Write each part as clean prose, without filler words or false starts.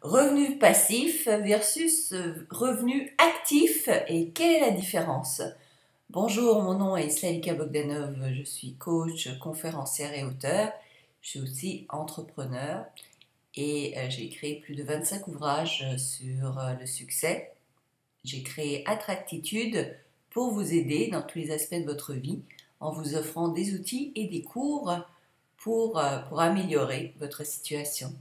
Revenu passif versus revenu actif, et quelle est la différence? Bonjour, mon nom est Slavika Bogdanov, je suis coach, conférencière et auteur. Je suis aussi entrepreneur et j'ai créé plus de 25 ouvrages sur le succès. J'ai créé Attractitude pour vous aider dans tous les aspects de votre vie en vous offrant des outils et des cours pour améliorer votre situation.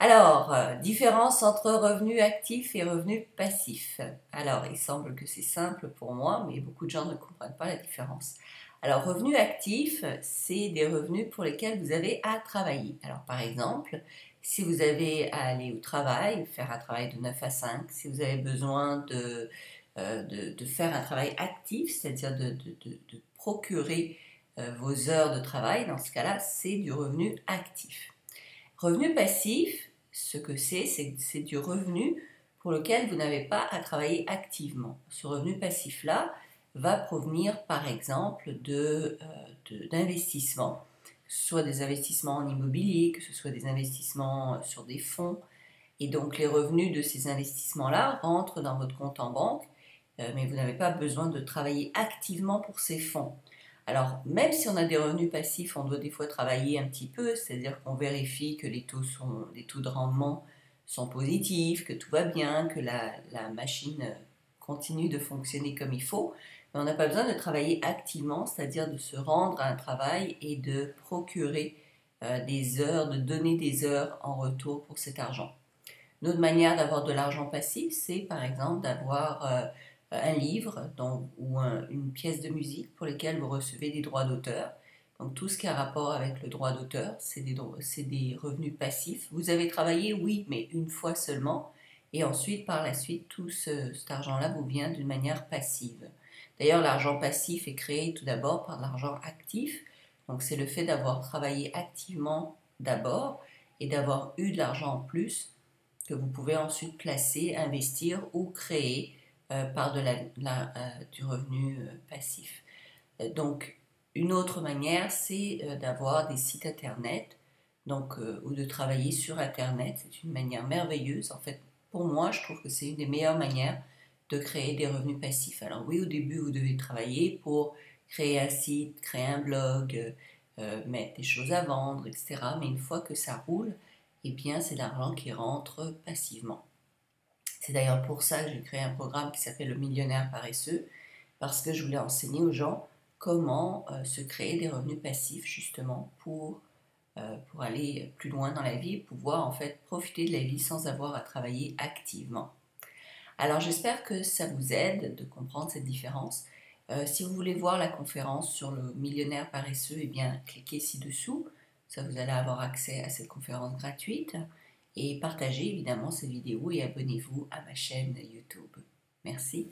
Alors, différence entre revenu actif et revenu passif. Alors, il semble que c'est simple pour moi, mais beaucoup de gens ne comprennent pas la différence. Alors, revenu actif, c'est des revenus pour lesquels vous avez à travailler. Alors, par exemple, si vous avez à aller au travail, faire un travail de 9 à 5, si vous avez besoin de faire un travail actif, c'est-à-dire de procurer vos heures de travail, dans ce cas-là, c'est du revenu actif. Revenu passif, ce que c'est du revenu pour lequel vous n'avez pas à travailler activement. Ce revenu passif-là va provenir par exemple d'investissements, que ce soit des investissements en immobilier, que ce soit des investissements sur des fonds. Et donc les revenus de ces investissements-là rentrent dans votre compte en banque, mais vous n'avez pas besoin de travailler activement pour ces fonds. Alors, même si on a des revenus passifs, on doit des fois travailler un petit peu, c'est-à-dire qu'on vérifie que les taux de rendement sont positifs, que tout va bien, que la machine continue de fonctionner comme il faut. Mais on n'a pas besoin de travailler activement, c'est-à-dire de se rendre à un travail et de procurer des heures, de donner des heures en retour pour cet argent. Une autre manière d'avoir de l'argent passif, c'est par exemple d'avoir un livre ou une pièce de musique pour lesquelles vous recevez des droits d'auteur. Donc tout ce qui a rapport avec le droit d'auteur, c'est des revenus passifs. Vous avez travaillé, oui, mais une fois seulement. Et ensuite, par la suite, tout cet argent-là vous vient d'une manière passive. D'ailleurs, l'argent passif est créé tout d'abord par l'argent actif. Donc c'est le fait d'avoir travaillé activement d'abord et d'avoir eu de l'argent en plus que vous pouvez ensuite placer, investir ou créer par du revenu passif. Donc, une autre manière, c'est d'avoir des sites internet ou de travailler sur internet. C'est une manière merveilleuse. En fait, pour moi, je trouve que c'est une des meilleures manières de créer des revenus passifs. Alors oui, au début, vous devez travailler pour créer un site, créer un blog, mettre des choses à vendre, etc. Mais une fois que ça roule, eh bien, c'est l'argent qui rentre passivement. C'est d'ailleurs pour ça que j'ai créé un programme qui s'appelle le millionnaire paresseux, parce que je voulais enseigner aux gens comment se créer des revenus passifs justement pour aller plus loin dans la vie et pouvoir en fait profiter de la vie sans avoir à travailler activement. Alors j'espère que ça vous aide de comprendre cette différence. Si vous voulez voir la conférence sur le millionnaire paresseux, eh bien cliquez ci-dessous. Ça, vous allez avoir accès à cette conférence gratuite. Et partagez évidemment cette vidéo et abonnez-vous à ma chaîne YouTube. Merci.